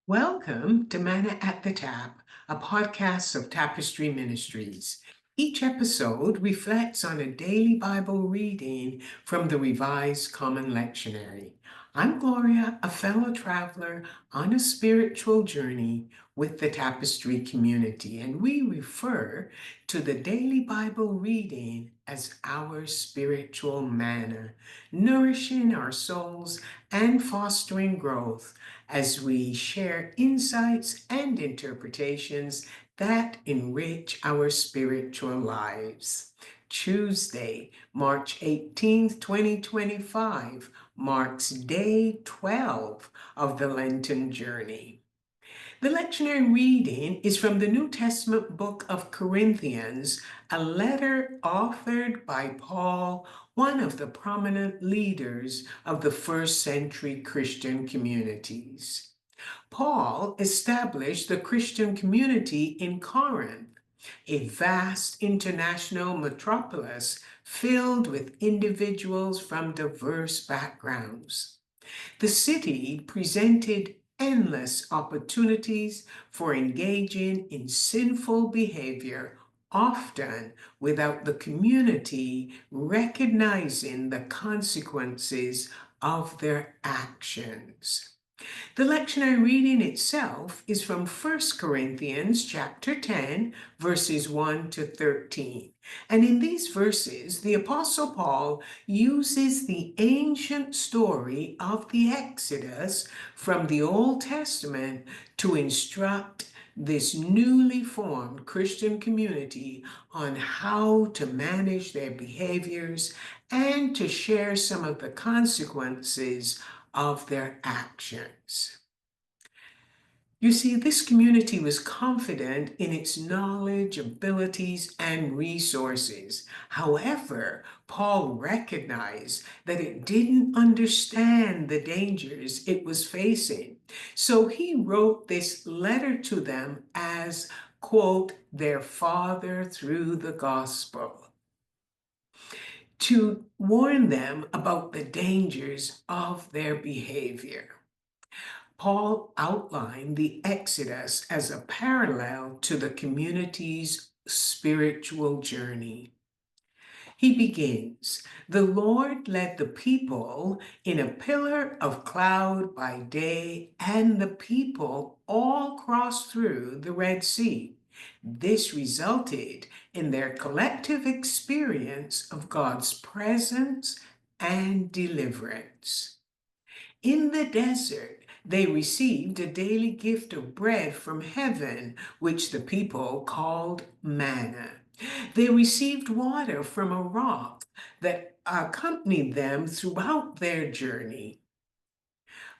Welcome to Manna at the Tap, a podcast of Tapestry Ministries. Each episode reflects on a daily Bible reading from the Revised Common Lectionary. I'm Gloria, a fellow traveler on a spiritual journey with the Tapestry community, and we refer to the daily Bible reading as our spiritual manna, nourishing our souls and fostering growth as we share insights and interpretations that enrich our spiritual lives. Tuesday, March 18th, 2025, marks day 12 of the Lenten journey. The lectionary reading is from the New Testament book of Corinthians, a letter authored by Paul, one of the prominent leaders of the first century Christian communities. Paul established the Christian community in Corinth, a vast international metropolis filled with individuals from diverse backgrounds. The city presented endless opportunities for engaging in sinful behavior, often without the community recognizing the consequences of their actions. The lectionary reading itself is from 1 Corinthians chapter 10, verses 1 to 13. And in these verses, the Apostle Paul uses the ancient story of the Exodus from the Old Testament to instruct this newly formed Christian community on how to manage their behaviors and to share some of the consequences of their actions. You see, this community was confident in its knowledge, abilities, and resources. However, Paul recognized that it didn't understand the dangers it was facing. So he wrote this letter to them as, quote, their father through the gospel, to warn them about the dangers of their behavior. Paul outlined the Exodus as a parallel to the community's spiritual journey. He begins, the Lord led the people in a pillar of cloud by day, and the people all crossed through the Red Sea. This resulted in their collective experience of God's presence and deliverance. In the desert, they received a daily gift of bread from heaven, which the people called manna. They received water from a rock that accompanied them throughout their journey.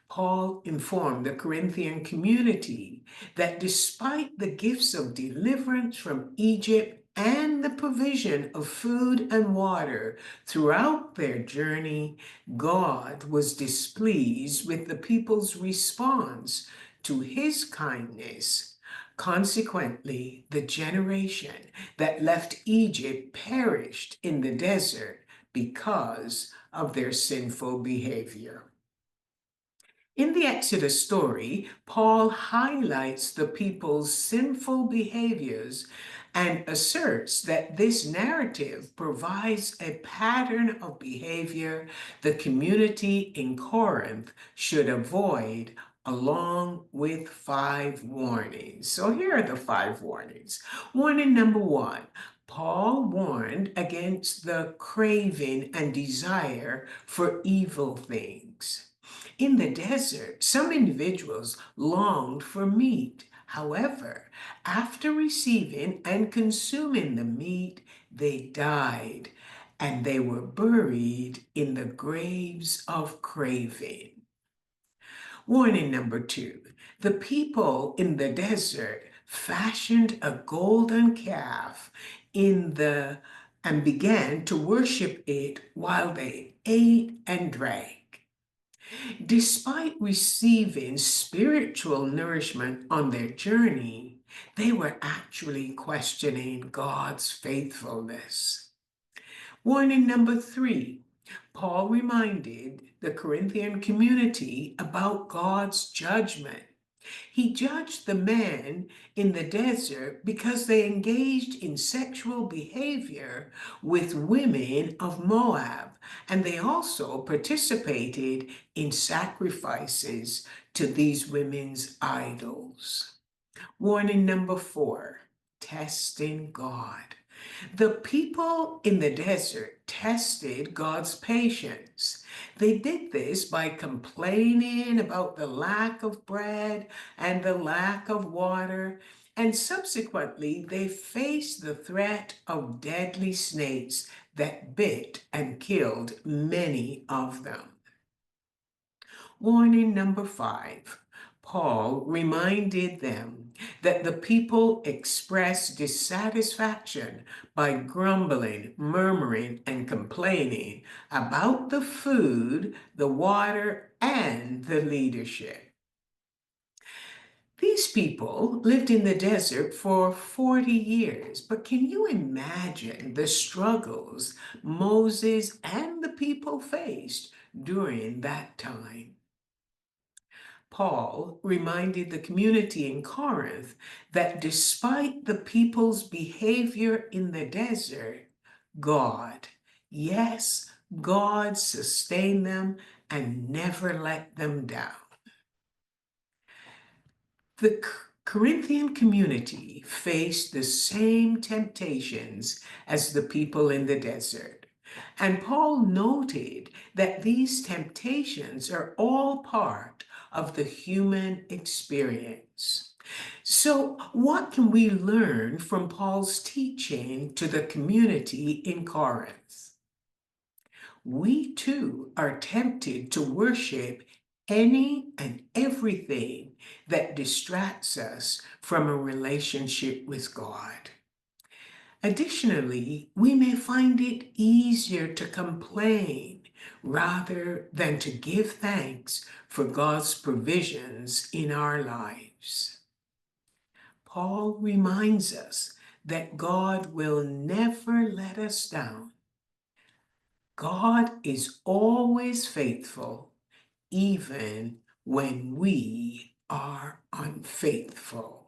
Paul informed the Corinthian community that despite the gifts of deliverance from Egypt and the provision of food and water throughout their journey, God was displeased with the people's response to his kindness. Consequently, the generation that left Egypt perished in the desert because of their sinful behavior. In the Exodus story, Paul highlights the people's sinful behaviors and asserts that this narrative provides a pattern of behavior the community in Corinth should avoid, along with 5 warnings. So here are the 5 warnings. Warning number 1. Paul warned against the craving and desire for evil things. In the desert, some individuals longed for meat. However, after receiving and consuming the meat, they died, and they were buried in the graves of craving. Warning number 2. The people in the desert fashioned a golden calf and began to worship it while they ate and drank. Despite receiving spiritual nourishment on their journey, they were actually questioning God's faithfulness. Warning number 3. Paul reminded the Corinthian community about God's judgment. He judged the men in the desert because they engaged in sexual behavior with women of Moab, and they also participated in sacrifices to these women's idols. Warning number 4, testing God. The people in the desert tested God's patience. They did this by complaining about the lack of bread and the lack of water, and subsequently they faced the threat of deadly snakes that bit and killed many of them. Warning number 5. Paul reminded them that the people express dissatisfaction by grumbling, murmuring, and complaining about the food, the water, and the leadership. These people lived in the desert for 40 years, but can you imagine the struggles Moses and the people faced during that time? Paul reminded the community in Corinth that despite the people's behavior in the desert, God, yes, God sustained them and never let them down. The Corinthian community faced the same temptations as the people in the desert. And Paul noted that these temptations are all part of the human experience. So, what can we learn from Paul's teaching to the community in Corinth? We too are tempted to worship any and everything that distracts us from a relationship with God. Additionally, we may find it easier to complain rather than to give thanks for God's provisions in our lives. Paul reminds us that God will never let us down. God is always faithful, even when we are unfaithful.